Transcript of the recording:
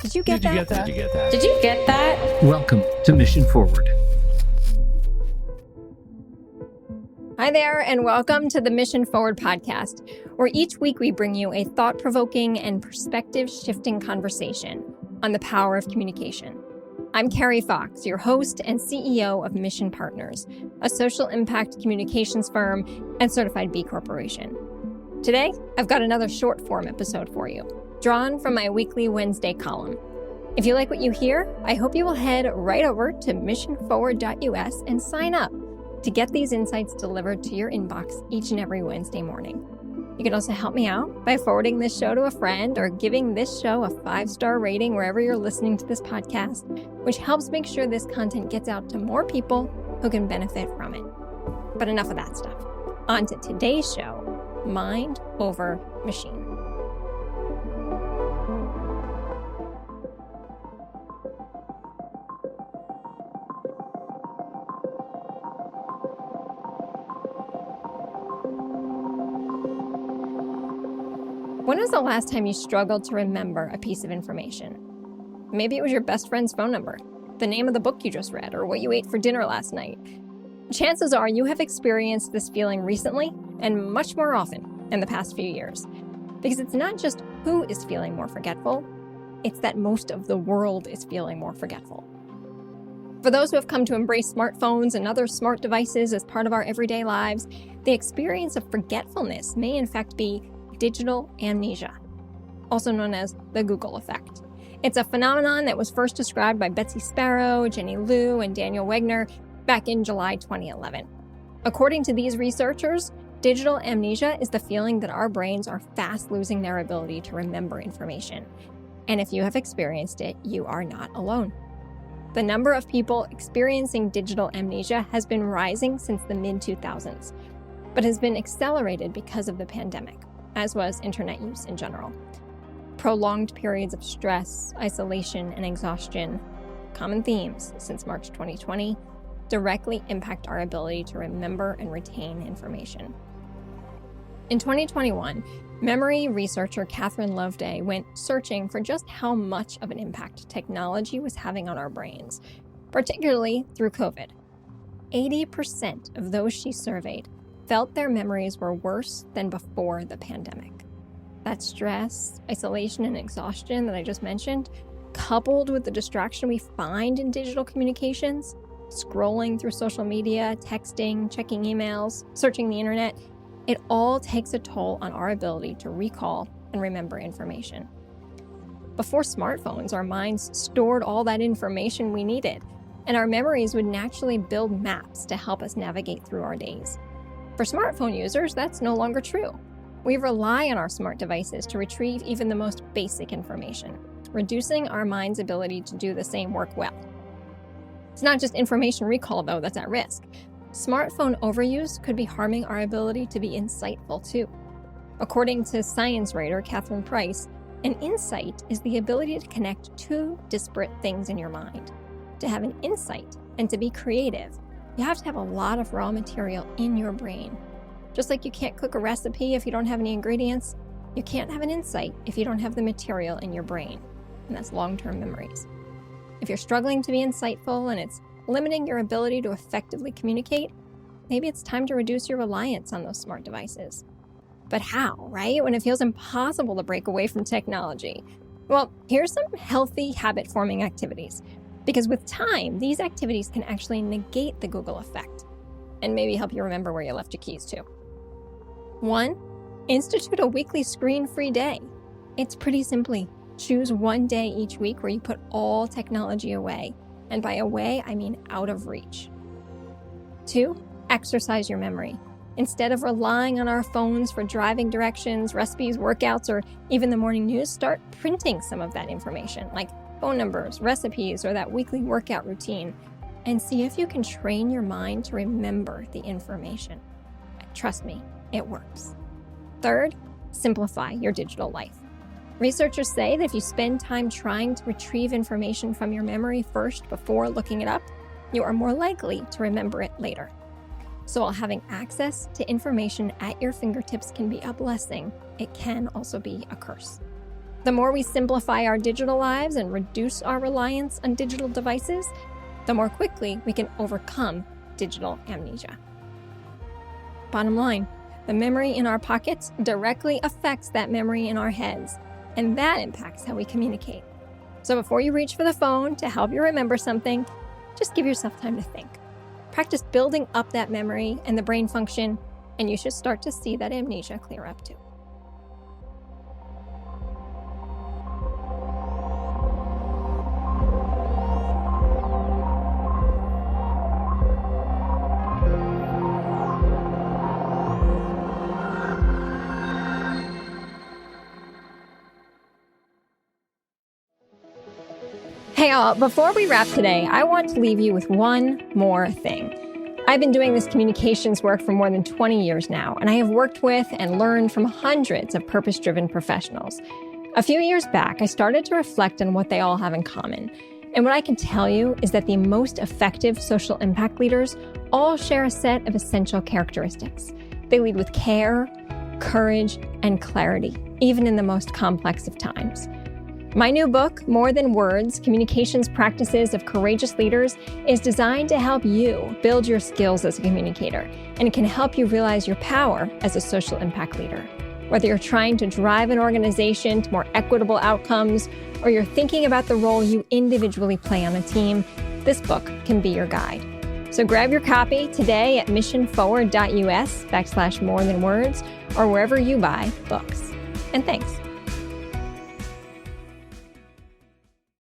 Did you get that? Did you get that? Did you get that? Welcome to Mission Forward. Hi there, and welcome to the Mission Forward podcast, where each week we bring you a thought-provoking and perspective-shifting conversation on the power of communication. I'm Carrie Fox, your host and CEO of Mission Partners, a social impact communications firm and certified B Corporation. Today, I've got another short-form episode for you, drawn from my weekly Wednesday column. If you like what you hear, I hope you will head right over to missionforward.us and sign up to get these insights delivered to your inbox each and every Wednesday morning. You can also help me out by forwarding this show to a friend or giving this show a 5-star rating wherever you're listening to this podcast, which helps make sure this content gets out to more people who can benefit from it. But enough of that stuff. On to today's show, Mind Over Machine. When was the last time you struggled to remember a piece of information? Maybe it was your best friend's phone number, the name of the book you just read, or what you ate for dinner last night. Chances are you have experienced this feeling recently and much more often in the past few years. Because it's not just who is feeling more forgetful, it's that most of the world is feeling more forgetful. For those who have come to embrace smartphones and other smart devices as part of our everyday lives, the experience of forgetfulness may in fact be digital amnesia, also known as the Google effect. It's a phenomenon that was first described by Betsy Sparrow, Jenny Liu, and Daniel Wegner back in July 2011. According to these researchers, digital amnesia is the feeling that our brains are fast losing their ability to remember information. And if you have experienced it, you are not alone. The number of people experiencing digital amnesia has been rising since the mid-2000s, but has been accelerated because of the pandemic, as was internet use in general. Prolonged periods of stress, isolation, and exhaustion, common themes since March 2020, directly impact our ability to remember and retain information. In 2021, memory researcher Catherine Loveday went searching for just how much of an impact technology was having on our brains, particularly through COVID. 80% of those she surveyed felt their memories were worse than before the pandemic. That stress, isolation, and exhaustion that I just mentioned, coupled with the distraction we find in digital communications, scrolling through social media, texting, checking emails, searching the internet, it all takes a toll on our ability to recall and remember information. Before smartphones, our minds stored all that information we needed, and our memories would naturally build maps to help us navigate through our days. For smartphone users, that's no longer true. We rely on our smart devices to retrieve even the most basic information, reducing our mind's ability to do the same work well. It's not just information recall, though, that's at risk. Smartphone overuse could be harming our ability to be insightful, too. According to science writer Catherine Price, an insight is the ability to connect two disparate things in your mind. To have an insight and to be creative, you have to have a lot of raw material in your brain. Just like you can't cook a recipe if you don't have any ingredients, you can't have an insight if you don't have the material in your brain, and that's long-term memories. If you're struggling to be insightful and it's limiting your ability to effectively communicate, maybe it's time to reduce your reliance on those smart devices. But how, right? When it feels impossible to break away from technology? Well, here's some healthy habit-forming activities. Because with time, these activities can actually negate the Google effect and maybe help you remember where you left your keys too. 1, institute a weekly screen-free day. It's pretty simply choose one day each week where you put all technology away. And by away, I mean out of reach. 2, exercise your memory. Instead of relying on our phones for driving directions, recipes, workouts, or even the morning news, start printing some of that information, like phone numbers, recipes, or that weekly workout routine, and see if you can train your mind to remember the information. Trust me, it works. 3rd, simplify your digital life. Researchers say that if you spend time trying to retrieve information from your memory first before looking it up, you are more likely to remember it later. So while having access to information at your fingertips can be a blessing, it can also be a curse. The more we simplify our digital lives and reduce our reliance on digital devices, the more quickly we can overcome digital amnesia. Bottom line, the memory in our pockets directly affects that memory in our heads, and that impacts how we communicate. So before you reach for the phone to help you remember something, just give yourself time to think. Practice building up that memory and the brain function, and you should start to see that amnesia clear up too. Hey all, before we wrap today, I want to leave you with one more thing. I've been doing this communications work for more than 20 years now, and I have worked with and learned from hundreds of purpose-driven professionals. A few years back, I started to reflect on what they all have in common. And what I can tell you is that the most effective social impact leaders all share a set of essential characteristics. They lead with care, courage, and clarity, even in the most complex of times. My new book, More Than Words, Communications Practices of Courageous Leaders, is designed to help you build your skills as a communicator, and it can help you realize your power as a social impact leader. Whether you're trying to drive an organization to more equitable outcomes, or you're thinking about the role you individually play on a team, this book can be your guide. So grab your copy today at missionforward.us/morethanwords or wherever you buy books. And thanks.